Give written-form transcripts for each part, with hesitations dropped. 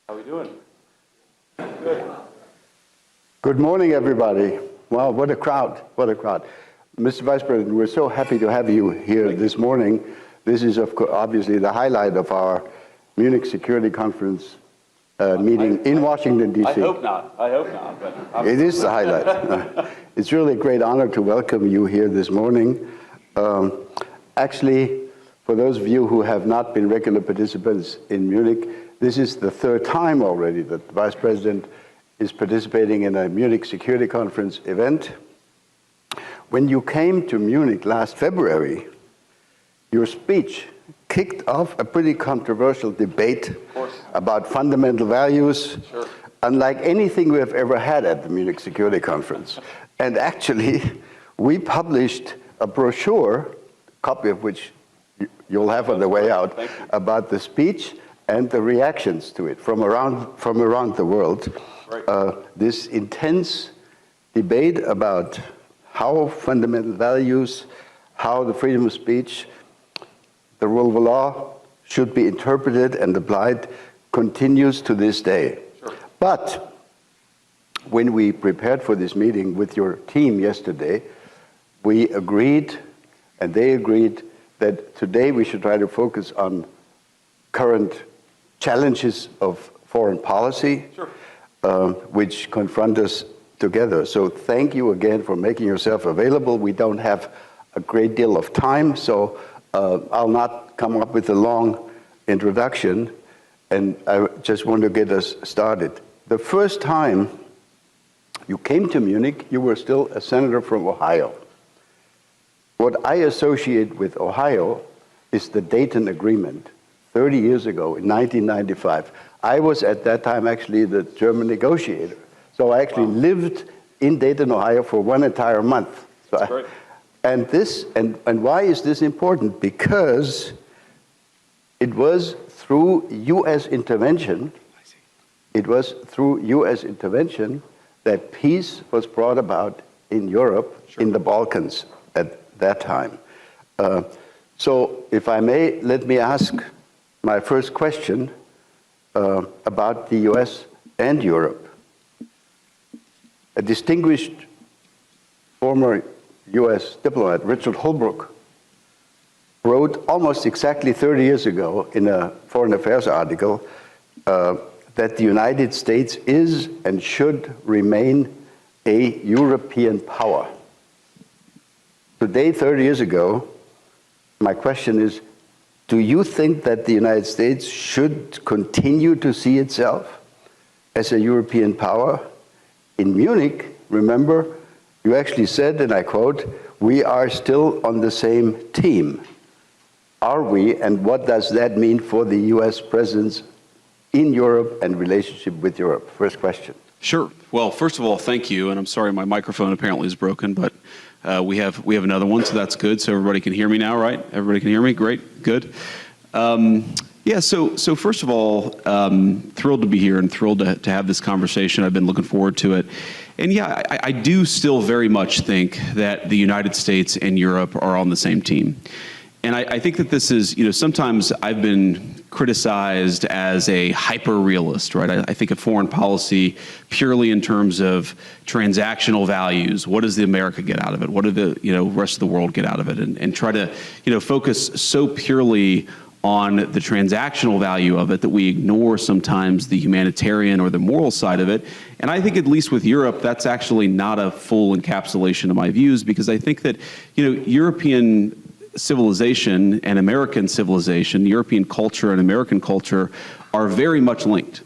How are we doing? Good. Good morning, everybody. Wow, what a crowd, what a crowd. Mr. Vice President, we're so happy to have you here this morning. This is, of course, obviously the highlight of our Munich Security Conference meeting in Washington, D.C. I hope not. But it is the highlight. It's really a great honor to welcome you here this morning. Actually, for those of you who have not been regular participants in Munich, this is the third time already that the Vice President is participating in a Munich Security Conference event. When you came to Munich last February, your speech kicked off a pretty controversial debate about fundamental values, unlike anything we have ever had at the Munich Security Conference. And actually, we published a brochure, a copy of which you'll have on the way out, about the speech and the reactions to it from around the world. This intense debate about how fundamental values, how the freedom of speech, the rule of law should be interpreted and applied continues to this day. But when we prepared for this meeting with your team yesterday, we agreed, and they agreed, that today we should try to focus on current challenges of foreign policy, which confront us together. So thank you again for making yourself available. We don't have a great deal of time, so I'll not come up with a long introduction, and I just want to get us started. The first time you came to Munich, you were still a senator from Ohio. What I associate with Ohio is the Dayton Agreement, 30 years ago in 1995. I was at that time actually the German negotiator. So I actually lived in Dayton, Ohio for one entire month. So and why is this important? Because it was through U.S. intervention, that peace was brought about in Europe, in the Balkans at that time. So if I may, let me ask my first question about the U.S. and Europe. A distinguished former U.S. diplomat, Richard Holbrooke, wrote almost exactly 30 years ago in a Foreign Affairs article that the United States is and should remain a European power. Today, 30 years ago, my question is, do you think that the United States should continue to see itself as a European power? In Munich, remember, you actually said, and I quote, "We are still on the same team." Are we, and what does that mean for the U.S. presence in Europe and relationship with Europe? First question. Sure. Well, first of all, thank you, and I'm sorry my microphone apparently is broken, but we have another one, so that's good. So everybody can hear me now, right? Everybody can hear me? Great, good. Yeah, so first of all, thrilled to be here and thrilled to have this conversation. I've been looking forward to it. And yeah, I do still very much think that the United States and Europe are on the same team. And I think that this is, sometimes I've been criticized as a hyper-realist, right? I think of foreign policy purely in terms of transactional values. What does the America get out of it? What do the rest of the world get out of it? And try to focus so purely on the transactional value of it that we ignore sometimes the humanitarian or the moral side of it. And I think at least with Europe, that's actually not a full encapsulation of my views, because I think that European civilization and American civilization, European culture and American culture are very much linked.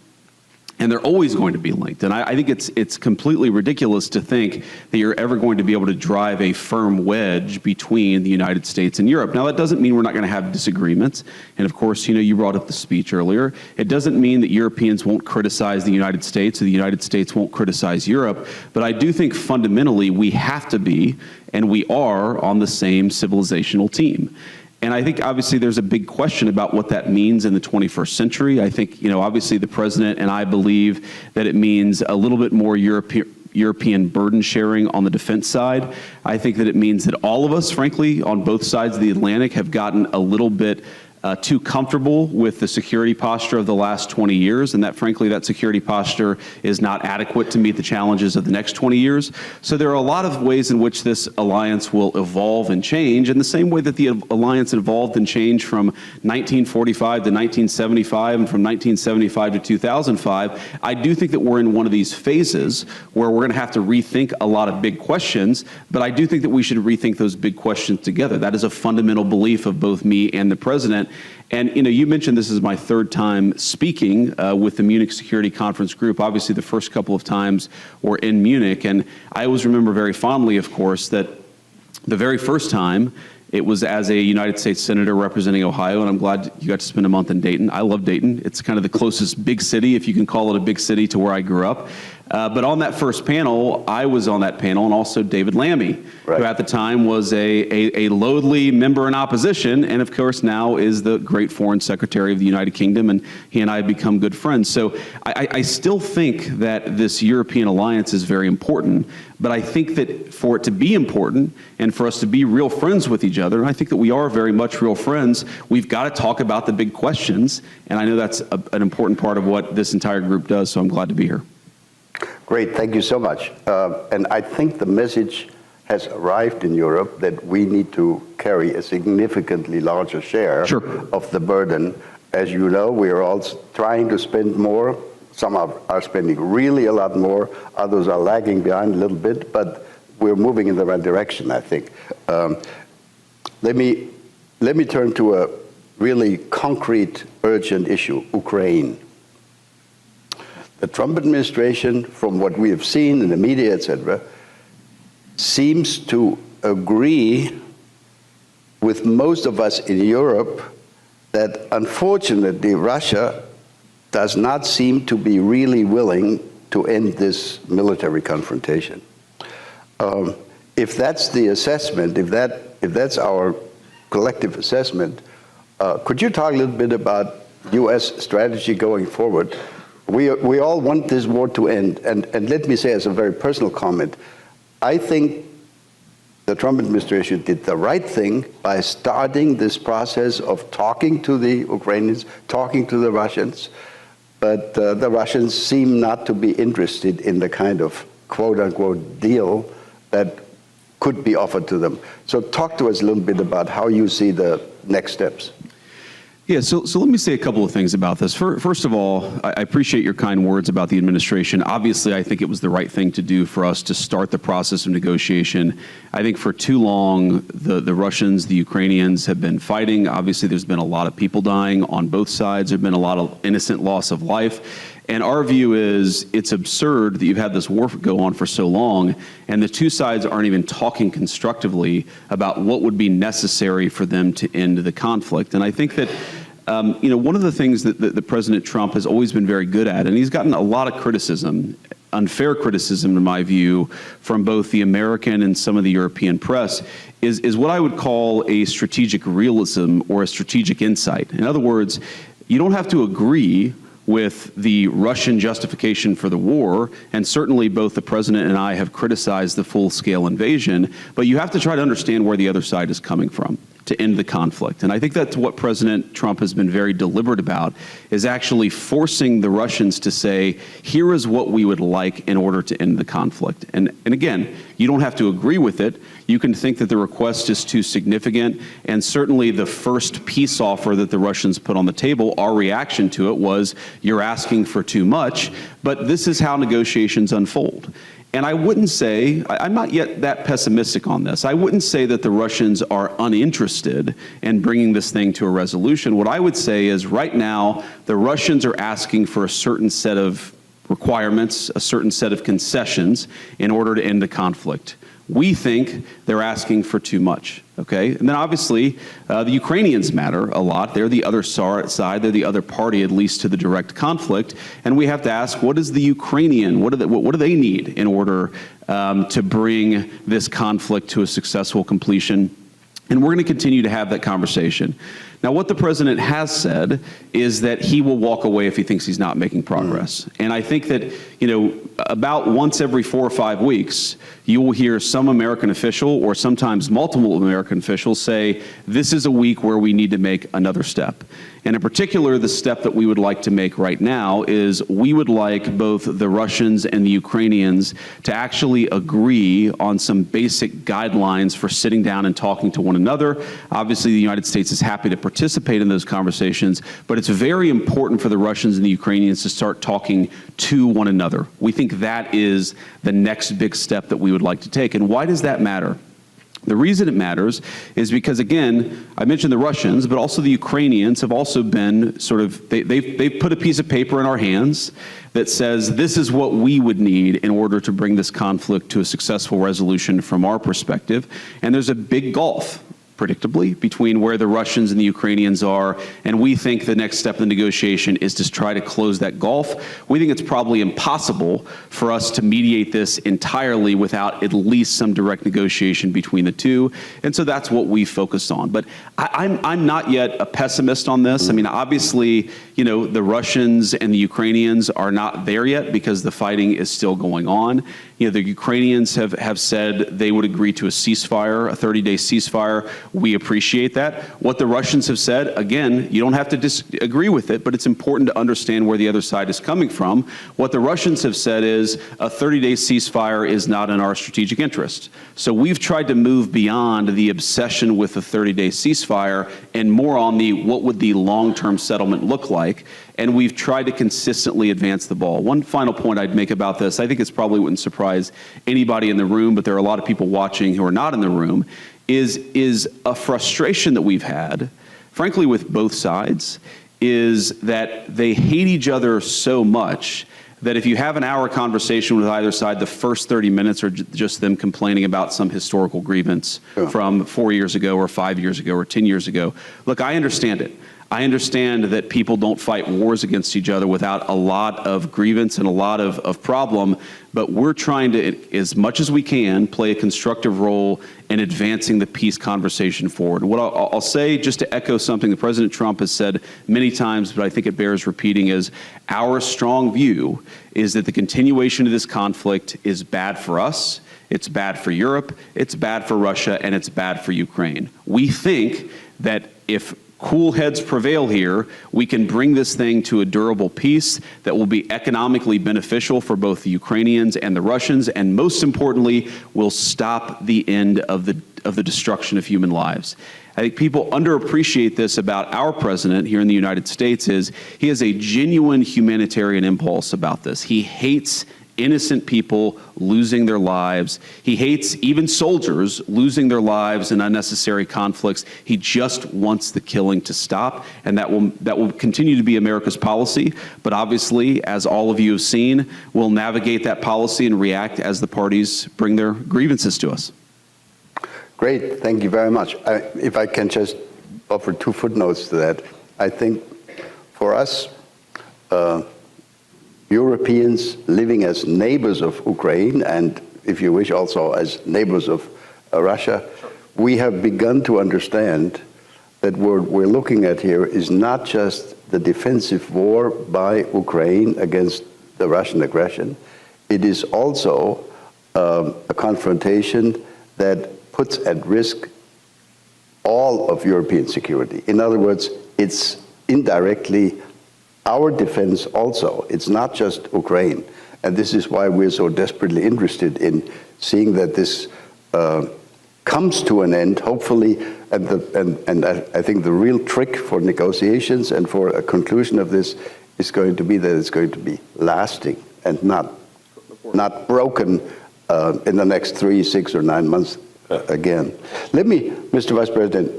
And they're always going to be linked. And I think it's completely ridiculous to think that you're ever going to be able to drive a firm wedge between the United States and Europe. Now, that doesn't mean we're not going to have disagreements. And of course, you brought up the speech earlier. It doesn't mean that Europeans won't criticize the United States or the United States won't criticize Europe. But I do think fundamentally we have to be, and we are, on the same civilizational team. And I think obviously there's a big question about what that means in the 21st century. I think, obviously the president and I believe that it means a little bit more European burden sharing on the defense side. I think that it means that all of us, frankly, on both sides of the Atlantic have gotten a little bit too comfortable with the security posture of the last 20 years, and that frankly, that security posture is not adequate to meet the challenges of the next 20 years. So there are a lot of ways in which this alliance will evolve and change, in the same way that the alliance evolved and changed from 1945 to 1975 and from 1975 to 2005. I do think that we're in one of these phases where we're going to have to rethink a lot of big questions, but I do think that we should rethink those big questions together. That is a fundamental belief of both me and the president. And you mentioned this is my third time speaking with the Munich Security Conference group. Obviously, the first couple of times were in Munich, and I always remember very fondly, of course, that the very first time it was as a United States Senator representing Ohio, and I'm glad you got to spend a month in Dayton. I love Dayton. It's kind of the closest big city, if you can call it a big city, to where I grew up. But on that first panel, I was on that panel, and also David Lammy, right, who at the time was a lowly member in opposition, and of course now is the great foreign secretary of the United Kingdom, and he and I have become good friends. So I still think that this European alliance is very important, but I think that for it to be important and for us to be real friends with each other, and I think that we are very much real friends, we've got to talk about the big questions, and I know that's an important part of what this entire group does, so I'm glad to be here. Great, thank you so much. And I think the message has arrived in Europe that we need to carry a significantly larger share of the burden. As you know, we are all trying to spend more. Some are spending really a lot more. Others are lagging behind a little bit, but we're moving in the right direction, I think. Let me turn to a really concrete, urgent issue, Ukraine. The Trump administration, from what we have seen in the media, etc., seems to agree with most of us in Europe that, unfortunately, Russia does not seem to be really willing to end this military confrontation. If that's the assessment, if that's our collective assessment, could you talk a little bit about U.S. strategy going forward? We all want this war to end, and let me say as a very personal comment, I think the Trump administration did the right thing by starting this process of talking to the Ukrainians, talking to the Russians, but the Russians seem not to be interested in the kind of quote-unquote deal that could be offered to them. So talk to us a little bit about how you see the next steps. Yeah, so let me say a couple of things about this. First of all, I appreciate your kind words about the administration. Obviously, I think it was the right thing to do for us to start the process of negotiation. I think for too long, the Russians, the Ukrainians have been fighting. Obviously, there's been a lot of people dying on both sides. There's been a lot of innocent loss of life. And our view is it's absurd that you've had this war go on for so long, and the two sides aren't even talking constructively about what would be necessary for them to end the conflict. And I think that one of the things that President Trump has always been very good at, and he's gotten a lot of criticism, unfair criticism in my view, from both the American and some of the European press, is what I would call a strategic realism or a strategic insight. In other words, you don't have to agree with the Russian justification for the war, and certainly both the president and I have criticized the full-scale invasion, but you have to try to understand where the other side is coming from to end the conflict. And I think that's what President Trump has been very deliberate about, is actually forcing the Russians to say, here is what we would like in order to end the conflict. And again, you don't have to agree with it. You can think that the request is too significant, and certainly the first peace offer that the Russians put on the table, our reaction to it was, you're asking for too much, but this is how negotiations unfold. And I wouldn't say, I'm not yet that pessimistic on this, I wouldn't say that the Russians are uninterested in bringing this thing to a resolution. What I would say is right now, the Russians are asking for a certain set of requirements, a certain set of concessions in order to end the conflict. We think they're asking for too much, okay? And then obviously, the Ukrainians matter a lot. They're the other side, they're the other party, at least to the direct conflict. And we have to ask, what is the Ukrainian, what do they need in order to bring this conflict to a successful completion? And we're going to continue to have that conversation. Now, what the president has said is that he will walk away if he thinks he's not making progress. And I think that, about once every 4 or 5 weeks, you will hear some American official or sometimes multiple American officials say, this is a week where we need to make another step. And in particular, the step that we would like to make right now is we would like both the Russians and the Ukrainians to actually agree on some basic guidelines for sitting down and talking to one another. Obviously, the United States is happy to participate in those conversations, but it's very important for the Russians and the Ukrainians to start talking to one another. We think that is the next big step that we would like to take. And why does that matter? The reason it matters is because, again, I mentioned the Russians, but also the Ukrainians have also been sort of, they've put a piece of paper in our hands that says this is what we would need in order to bring this conflict to a successful resolution from our perspective. And there's a big gulf, predictably, between where the Russians and the Ukrainians are, and we think the next step in the negotiation is to try to close that gulf. We think it's probably impossible for us to mediate this entirely without at least some direct negotiation between the two, and so that's what we focused on. But I'm not yet a pessimist on this. I mean, obviously, the Russians and the Ukrainians are not there yet because the fighting is still going on. The Ukrainians have said they would agree to a ceasefire, a 30-day ceasefire. We appreciate that. What the Russians have said, again, you don't have to disagree with it, but it's important to understand where the other side is coming from. What the Russians have said is a 30-day ceasefire is not in our strategic interest. So we've tried to move beyond the obsession with the 30-day ceasefire and more on the what would the long-term settlement look like. And we've tried to consistently advance the ball. One final point I'd make about this, I think it probably wouldn't surprise anybody in the room, but there are a lot of people watching who are not in the room, is a frustration that we've had, frankly, with both sides, is that they hate each other so much that if you have an hour conversation with either side, the first 30 minutes are just them complaining about some historical grievance from 4 years ago or 5 years ago or 10 years ago. Look, I understand it. I understand that people don't fight wars against each other without a lot of grievance and a lot of problem, but we're trying to, as much as we can, play a constructive role in advancing the peace conversation forward. What I'll say, just to echo something that President Trump has said many times, but I think it bears repeating, is our strong view is that the continuation of this conflict is bad for us, it's bad for Europe, it's bad for Russia, and it's bad for Ukraine. We think that if cool heads prevail here, we can bring this thing to a durable peace that will be economically beneficial for both the Ukrainians and the Russians, and most importantly, will stop the end of the destruction of human lives. I think people underappreciate this about our president here in the United States is he has a genuine humanitarian impulse about this. He hates innocent people losing their lives. He hates even soldiers losing their lives in unnecessary conflicts. He just wants the killing to stop, and that will continue to be America's policy. But obviously, as all of you have seen, we'll navigate that policy and react as the parties bring their grievances to us. Great, thank you very much. If I can just offer 2 footnotes to that. I think for us, Europeans living as neighbors of Ukraine, and if you wish also as neighbors of Russia, we have begun to understand that what we're looking at here is not just the defensive war by Ukraine against the Russian aggression, it is also a confrontation that puts at risk all of European security. In other words, it's indirectly our defense also. It's not just Ukraine. And this is why we're so desperately interested in seeing that this comes to an end, hopefully. And I think the real trick for negotiations and for a conclusion of this is going to be that it's going to be lasting and not broken in the next 3, 6, or 9 months again. Let me, Mr. Vice President,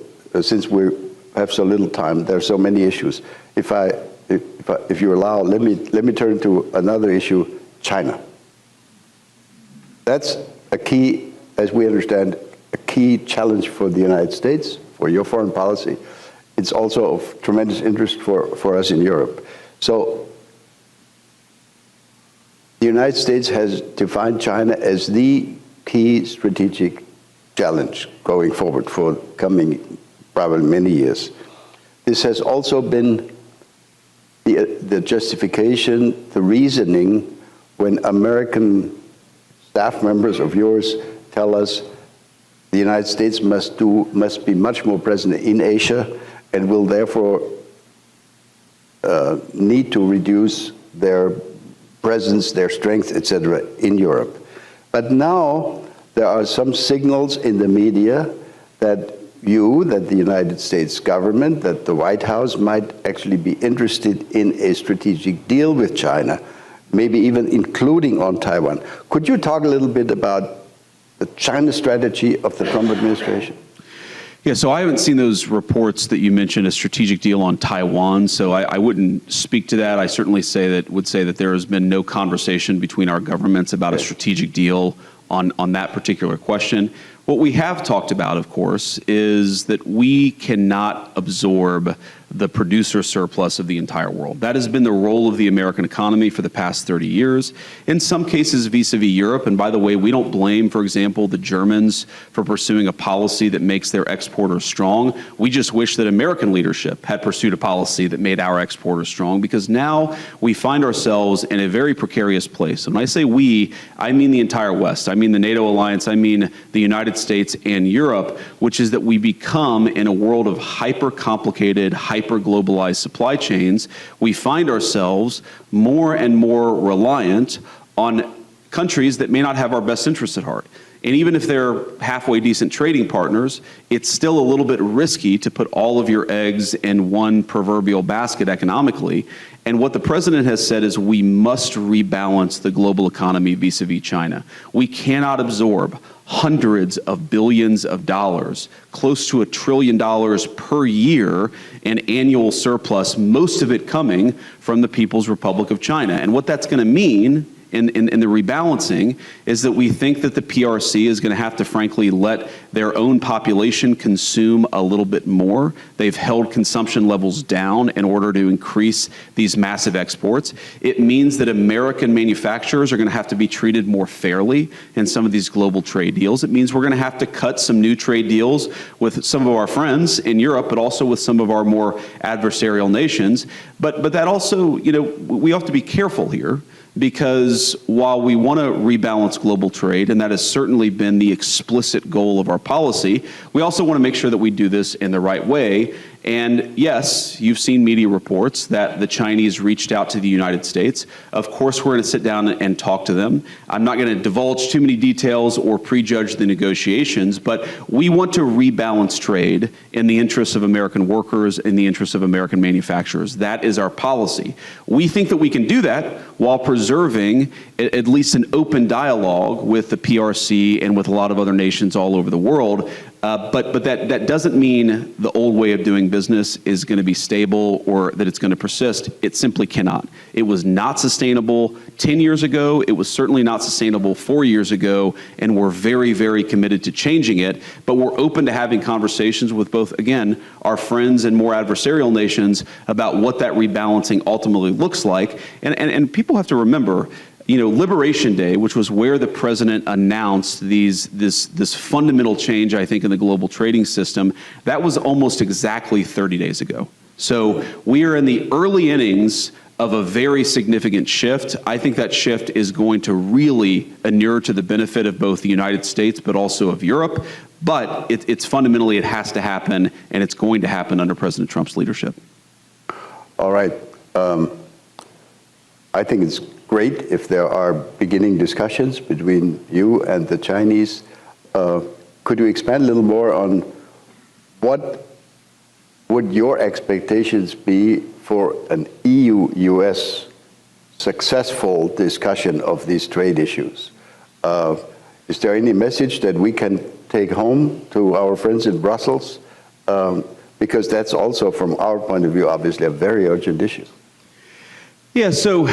since we have so little time, there are so many issues. If you allow, let me turn to another issue, China. That's a key, as we understand, a key challenge for the United States, for your foreign policy. It's also of tremendous interest for us in Europe. So the United States has defined China as the key strategic challenge going forward for coming probably many years. this has also been the justification, the reasoning when American staff members of yours tell us the United States must be much more present in Asia and will therefore need to reduce their presence, their strength, etc., in Europe. But now there are some signals in the media that the United States government, that the White House might actually be interested in a strategic deal with China, maybe even including on Taiwan. Could you talk a little bit about the China strategy of the Trump administration? Yeah, so I haven't seen those reports that you mentioned, a strategic deal on Taiwan, so I wouldn't speak to that. I certainly would say that there has been no conversation between our governments about a strategic deal on that particular question. What we have talked about, of course, is that we cannot absorb the producer surplus of the entire world. That has been the role of the American economy for the past 30 years, in some cases vis-a-vis Europe. And by the way, we don't blame, for example, the Germans for pursuing a policy that makes their exporters strong. We just wish that American leadership had pursued a policy that made our exporters strong, because now we find ourselves in a very precarious place. And when I say we, I mean the entire West. I mean the NATO alliance. I mean the United States and Europe, which is that we become, in a world of hyper-complicated, hyper-globalized supply chains, we find ourselves more and more reliant on countries that may not have our best interests at heart. And even if they're halfway decent trading partners, it's still a little bit risky to put all of your eggs in one proverbial basket economically. And what the president has said is we must rebalance the global economy vis-a-vis China. We cannot absorb hundreds of billions of dollars, close to $1 trillion per year in annual surplus, most of it coming from the People's Republic of China. And what that's going to mean in the rebalancing is that we think that the PRC is going to have to, frankly, let their own population consume a little bit more. They've held consumption levels down in order to increase these massive exports. It means that American manufacturers are going to have to be treated more fairly in some of these global trade deals. It means we're going to have to cut some new trade deals with some of our friends in Europe, but also with some of our more adversarial nations. But that also, we have to be careful here, because while we want to rebalance global trade, and that has certainly been the explicit goal of our policy, we also want to make sure that we do this in the right way. And yes, you've seen media reports that the Chinese reached out to the United States. Of course, we're going to sit down and talk to them. I'm not going to divulge too many details or prejudge the negotiations, but we want to rebalance trade in the interests of American workers, in the interests of American manufacturers. That is our policy. We think that we can do that while preserving at least an open dialogue with the PRC and with a lot of other nations all over the world. But that doesn't mean the old way of doing business is going to be stable or that it's going to persist. It simply cannot. It was not sustainable 10 years ago. It was certainly not sustainable 4 years ago, and we're very, very committed to changing it. But we're open to having conversations with both, again, our friends and more adversarial nations about what that rebalancing ultimately looks like. And people have to remember, Liberation Day, which was where the president announced this fundamental change, I think, in the global trading system, that was almost exactly 30 days ago. So we are in the early innings of a very significant shift. I think that shift is going to really inure to the benefit of both the United States, but also of Europe. But it's fundamentally, it has to happen, and it's going to happen under President Trump's leadership. All right. I think it's great if there are beginning discussions between you and the Chinese. Could you expand a little more on what would your expectations be for an EU-US successful discussion of these trade issues? Is there any message that we can take home to our friends in Brussels? Because that's also, from our point of view, obviously a very urgent issue. Yeah, so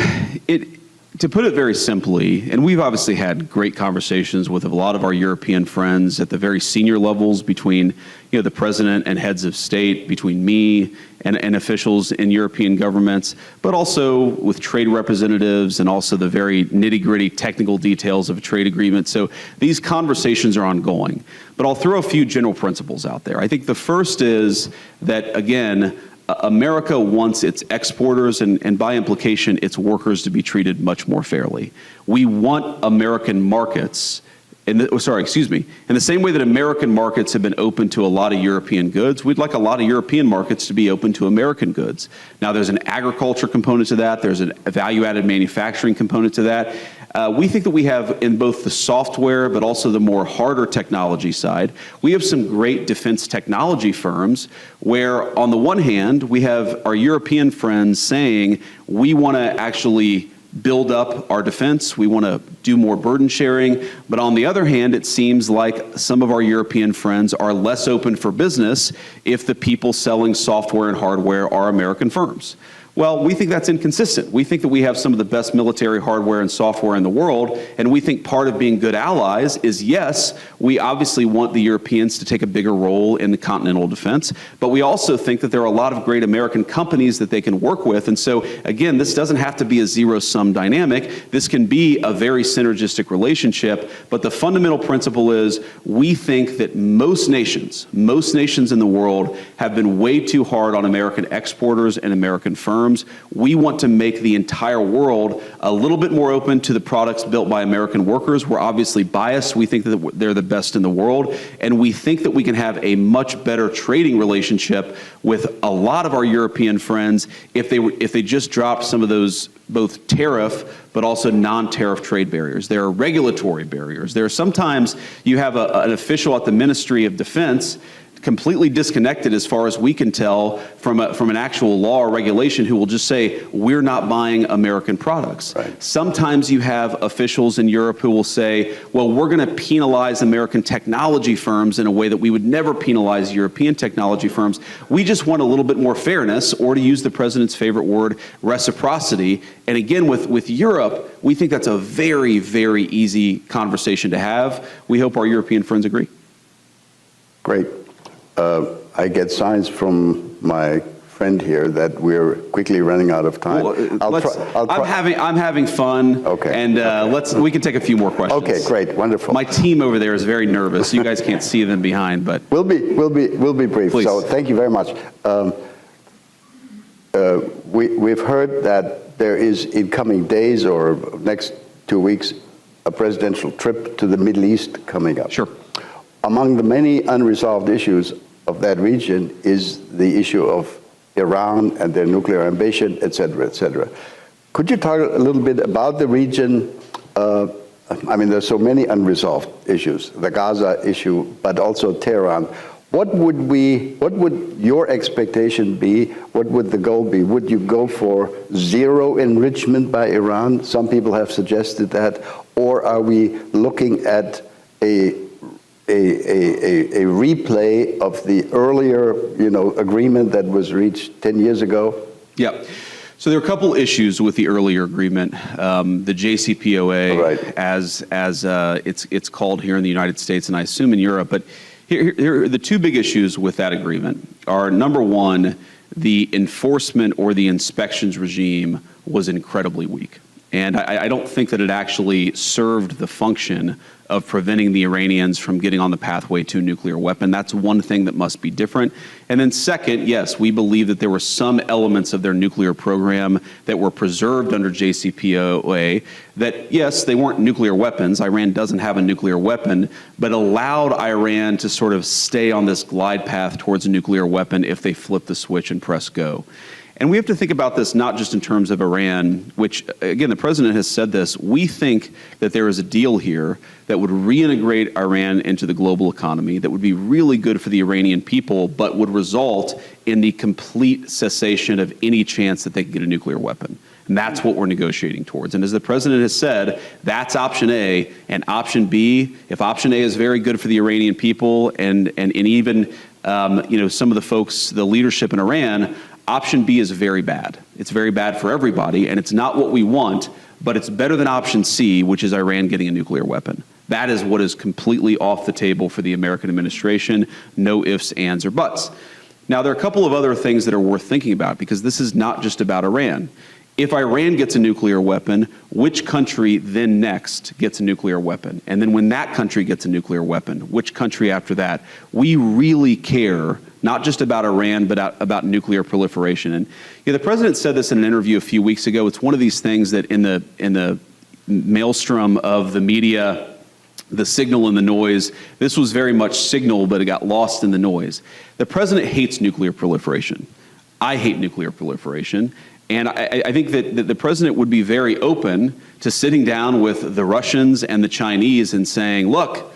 to put it very simply, and we've obviously had great conversations with a lot of our European friends at the very senior levels between the president and heads of state, between me and officials in European governments, but also with trade representatives and also the very nitty-gritty technical details of a trade agreement. So these conversations are ongoing. But I'll throw a few general principles out there. I think the first is that, again, America wants its exporters and by implication its workers to be treated much more fairly. We want American markets, in the same way that American markets have been open to a lot of European goods, we'd like a lot of European markets to be open to American goods. Now there's an agriculture component to that, there's a value-added manufacturing component to that. We think that we have, in both the software but also the more harder technology side, we have some great defense technology firms where, on the one hand, we have our European friends saying, we want to actually build up our defense, we want to do more burden sharing, but on the other hand, it seems like some of our European friends are less open for business if the people selling software and hardware are American firms. Well, we think that's inconsistent. We think that we have some of the best military hardware and software in the world, and we think part of being good allies is, yes, we obviously want the Europeans to take a bigger role in the continental defense, but we also think that there are a lot of great American companies that they can work with, and so, again, this doesn't have to be a zero-sum dynamic. This can be a very synergistic relationship, but the fundamental principle is we think that most nations in the world have been way too hard on American exporters and American firms. We want to make the entire world a little bit more open to the products built by American workers. We're obviously biased. We think that they're the best in the world, and we think that we can have a much better trading relationship with a lot of our European friends if they just drop some of those both tariff but also non-tariff trade barriers. There are regulatory barriers. There are sometimes you have an official at the Ministry of Defense completely disconnected, as far as we can tell, from an actual law or regulation who will just say, we're not buying American products. Right. Sometimes you have officials in Europe who will say, well, we're going to penalize American technology firms in a way that we would never penalize European technology firms. We just want a little bit more fairness, or to use the president's favorite word, reciprocity. And again, with Europe, we think that's a very, very easy conversation to have. We hope our European friends agree. Great. I get signs from my friend here that we're quickly running out of time. Well, I'm having fun. Okay. And we can take a few more questions. Okay, great, wonderful. My team over there is very nervous. You guys can't see them behind, but we'll be brief. Please. So thank you very much. We've heard that there is, in coming days or next 2 weeks, a presidential trip to the Middle East coming up. Sure. Among the many unresolved issues of that region is the issue of Iran and their nuclear ambition, et cetera, et cetera. Could you talk a little bit about the region? I mean, there's so many unresolved issues, the Gaza issue, but also Tehran. What would your expectation be? What would the goal be? Would you go for zero enrichment by Iran? Some people have suggested that. Or are we looking at a replay of the earlier, agreement that was reached 10 years ago? Yeah. So there are a couple issues with the earlier agreement. The JCPOA, right, as it's called here in the United States, and I assume in Europe. But here the two big issues with that agreement are, number one, the enforcement or the inspections regime was incredibly weak. And I don't think that it actually served the function of preventing the Iranians from getting on the pathway to a nuclear weapon. That's one thing that must be different. And then second, yes, we believe that there were some elements of their nuclear program that were preserved under JCPOA that, yes, they weren't nuclear weapons. Iran doesn't have a nuclear weapon, but allowed Iran to sort of stay on this glide path towards a nuclear weapon if they flip the switch and press go. And we have to think about this not just in terms of Iran, which, again, the president has said this. We think that there is a deal here that would reintegrate Iran into the global economy, that would be really good for the Iranian people, but would result in the complete cessation of any chance that they could get a nuclear weapon. And that's what we're negotiating towards. And as the president has said, that's option A. And option B, if option A is very good for the Iranian people and even some of the folks, the leadership in Iran, option B is very bad. It's very bad for everybody, and it's not what we want, but it's better than option C, which is Iran getting a nuclear weapon. That is what is completely off the table for the American administration. No ifs, ands, or buts. Now, there are a couple of other things that are worth thinking about, because this is not just about Iran. If Iran gets a nuclear weapon, which country then next gets a nuclear weapon? And then when that country gets a nuclear weapon, which country after that? We really care not just about Iran, but about nuclear proliferation. And the president said this in an interview a few weeks ago. It's one of these things that in the maelstrom of the media, the signal and the noise, this was very much signal, but it got lost in the noise. The president hates nuclear proliferation. I hate nuclear proliferation. And I think that the president would be very open to sitting down with the Russians and the Chinese and saying, look,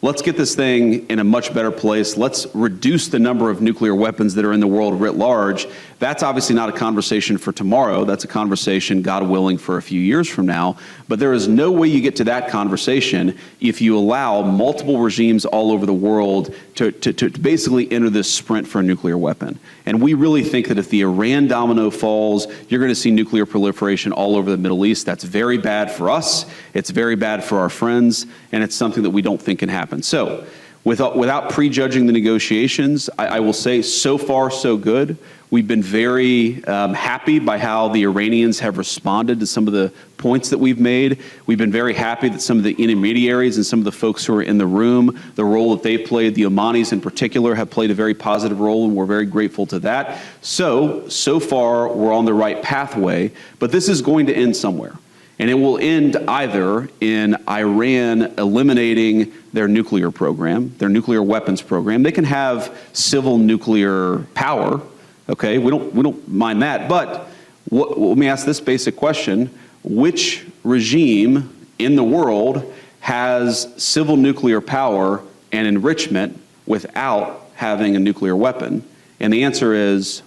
let's get this thing in a much better place. Let's reduce the number of nuclear weapons that are in the world writ large. That's obviously not a conversation for tomorrow. That's a conversation, God willing, for a few years from now. But there is no way you get to that conversation if you allow multiple regimes all over the world to basically enter this sprint for a nuclear weapon. And we really think that if the Iran domino falls, you're going to see nuclear proliferation all over the Middle East. That's very bad for us. It's very bad for our friends. And it's something that we don't think can happen. So without prejudging the negotiations, I will say so far so good. We've been very happy by how the Iranians have responded to some of the points that we've made. We've been very happy that some of the intermediaries and some of the folks who are in the room, the role that they played, the Omanis in particular, have played a very positive role, and we're very grateful to that. So far, we're on the right pathway, but this is going to end somewhere. And it will end either in Iran eliminating their nuclear program, their nuclear weapons program. They can have civil nuclear power, okay? We don't mind that. But let me ask this basic question. Which regime in the world has civil nuclear power and enrichment without having a nuclear weapon? And the answer is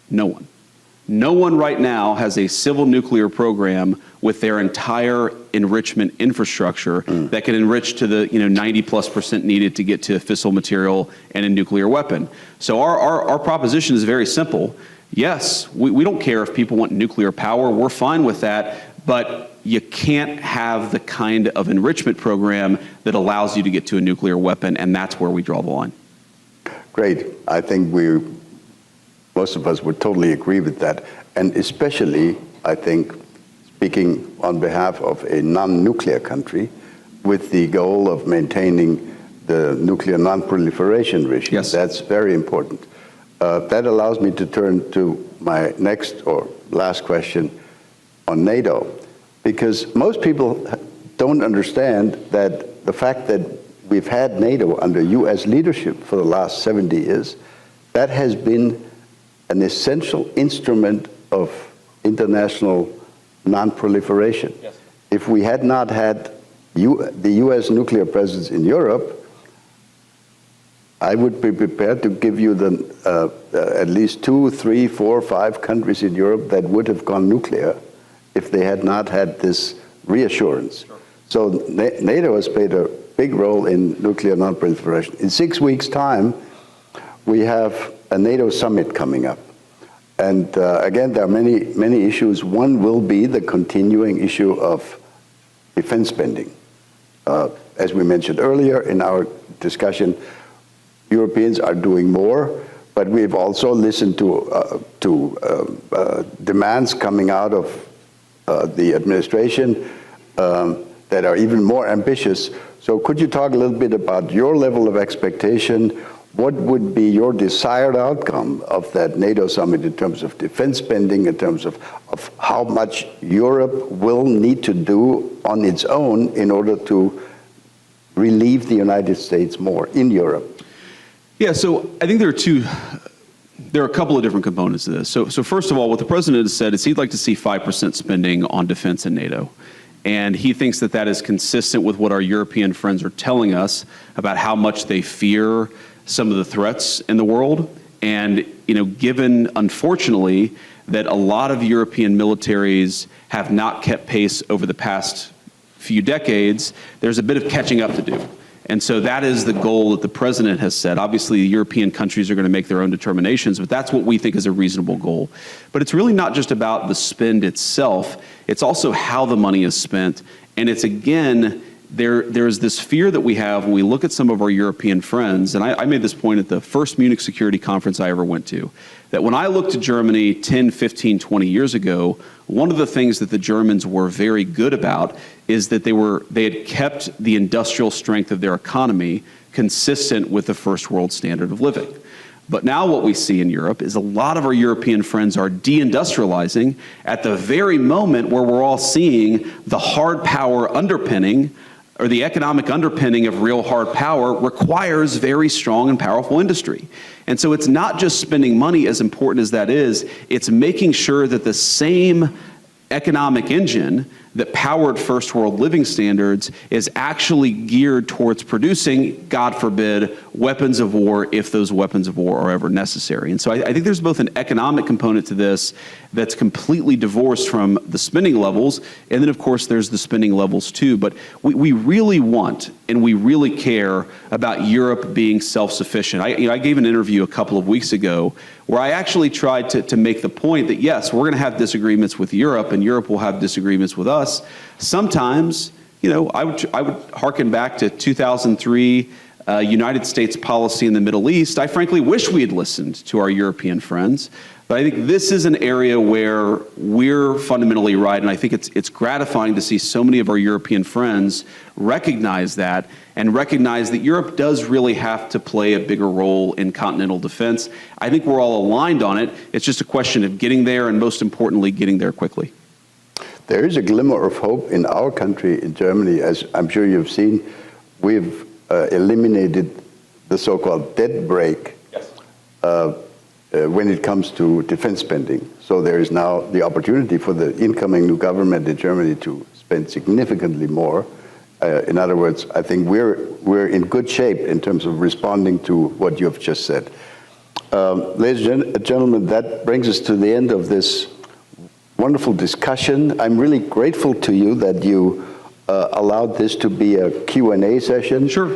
no one. No one right now has a civil nuclear program with their entire enrichment infrastructure that can enrich to the 90+% needed to get to fissile material and a nuclear weapon. So our proposition is very simple. Yes, we don't care if people want nuclear power. We're fine with that. But you can't have the kind of enrichment program that allows you to get to a nuclear weapon, and that's where we draw the line. Great. I think most of us would totally agree with that. And especially, I think, speaking on behalf of a non-nuclear country, with the goal of maintaining the nuclear non-proliferation regime. Yes. That's very important. That allows me to turn to my next or last question on NATO, because most people don't understand that the fact that we've had NATO under US leadership for the last 70 years, that has been an essential instrument of international non-proliferation. Yes. If we had not had the US nuclear presence in Europe, I would be prepared to give you at least 2, 3, 4, 5 countries in Europe that would have gone nuclear if they had not had this reassurance. Sure. So NATO has played a big role in nuclear non-proliferation. In 6 weeks' time, we have a NATO summit coming up. And again, there are many issues. One will be the continuing issue of defense spending. As we mentioned earlier in our discussion, Europeans are doing more, but we've also listened to demands coming out of the administration that are even more ambitious. So could you talk a little bit about your level of expectation? What would be your desired outcome of that NATO summit in terms of defense spending, in terms of how much Europe will need to do on its own in order to relieve the United States more in Europe? Yeah, so I think there are a couple of different components to this. So first of all, what the president has said is he'd like to see 5% spending on defense in NATO. And he thinks that that is consistent with what our European friends are telling us about how much they fear some of the threats in the world. And, given, unfortunately, that a lot of European militaries have not kept pace over the past few decades, there's a bit of catching up to do. And so that is the goal that the president has set. Obviously, the European countries are going to make their own determinations, but that's what we think is a reasonable goal. But it's really not just about the spend itself. It's also how the money is spent. And it's, again, there's this fear that we have when we look at some of our European friends, and I made this point at the first Munich security conference I ever went to, that when I looked at Germany 10, 15, 20 years ago, one of the things that the Germans were very good about is that they had kept the industrial strength of their economy consistent with the first world standard of living. But now what we see in Europe is a lot of our European friends are deindustrializing at the very moment where we're all seeing the hard power underpinning, or the economic underpinning of real hard power requires very strong and powerful industry. And so it's not just spending money, as important as that is, it's making sure that the same economic engine that powered first world living standards is actually geared towards producing, God forbid, weapons of war if those weapons of war are ever necessary. And so I think there's both an economic component to this that's completely divorced from the spending levels, and then of course there's the spending levels too. But we really want and we really care about Europe being self-sufficient. I gave an interview a couple of weeks ago where I actually tried to make the point that yes, we're going to have disagreements with Europe and Europe will have disagreements with us. Sometimes, I would hearken back to 2003 United States policy in the Middle East. I frankly wish we had listened to our European friends. But I think this is an area where we're fundamentally right, and I think it's gratifying to see so many of our European friends recognize that and recognize that Europe does really have to play a bigger role in continental defense. I think we're all aligned on it. It's just a question of getting there, and most importantly, getting there quickly. There is a glimmer of hope in our country, in Germany, as I'm sure you've seen. We've eliminated the so-called debt brake. Yes. When it comes to defense spending. So there is now the opportunity for the incoming new government in Germany to spend significantly more. In other words, I think we're in good shape in terms of responding to what you have just said. Ladies and gentlemen, that brings us to the end of this wonderful discussion. I'm really grateful to you that you allowed this to be a Q&A session. Sure.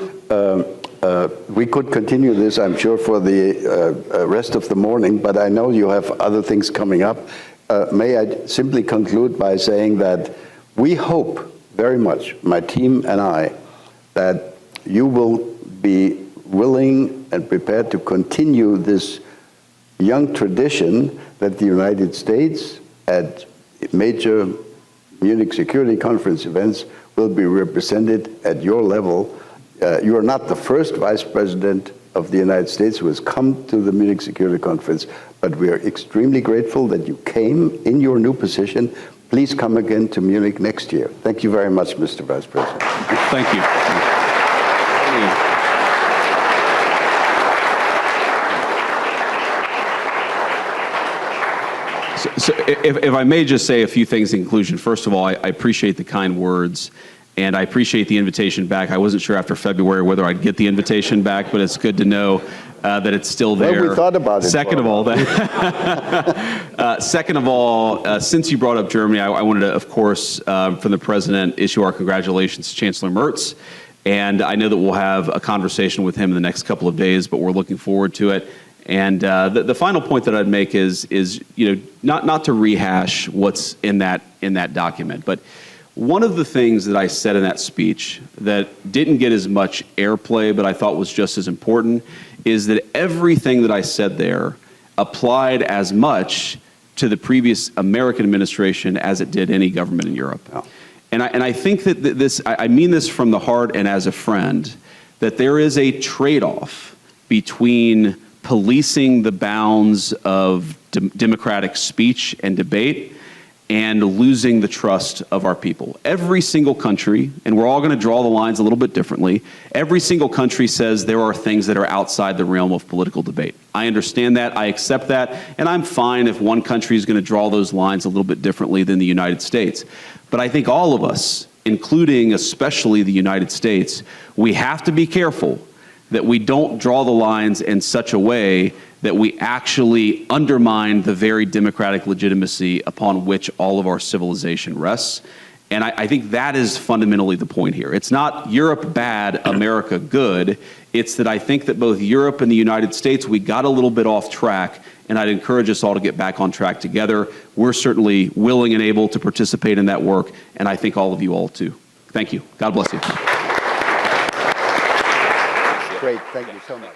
We could continue this, I'm sure, for the rest of the morning, but I know you have other things coming up. May I simply conclude by saying that we hope very much, my team and I, that you will be willing and prepared to continue this young tradition that the United States at major Munich Security Conference events will be represented at your level. You are not the first Vice President of the United States who has come to the Munich Security Conference, but we are extremely grateful that you came in your new position. Please come again to Munich next year. Thank you very much, Mr. Vice President. Thank you. So if I may just say a few things in conclusion. First of all, I appreciate the kind words, and I appreciate the invitation back. I wasn't sure after February whether I'd get the invitation back, but it's good to know that it's still there. Well, we thought about it. Second of all, since you brought up Germany, I wanted to, of course, from the President, issue our congratulations to Chancellor Merz. And I know that we'll have a conversation with him in the next couple of days, but we're looking forward to it. And the final point that I'd make is not to rehash what's in that document, but one of the things that I said in that speech that didn't get as much airplay, but I thought was just as important, is that everything that I said there applied as much to the previous American administration as it did any government in Europe. Oh. And I think that I mean this from the heart and as a friend, that there is a trade-off between policing the bounds of democratic speech and debate and losing the trust of our people. Every single country, and we're all going to draw the lines a little bit differently, every single country says there are things that are outside the realm of political debate. I understand that, I accept that, and I'm fine if one country is going to draw those lines a little bit differently than the United States. But I think all of us, including especially the United States, we have to be careful that we don't draw the lines in such a way that we actually undermine the very democratic legitimacy upon which all of our civilization rests. And I think that is fundamentally the point here. It's not Europe bad, America good. It's that I think that both Europe and the United States, we got a little bit off track, and I'd encourage us all to get back on track together. We're certainly willing and able to participate in that work, and I think all of you all too. Thank you. God bless you. Great. Thank you so much.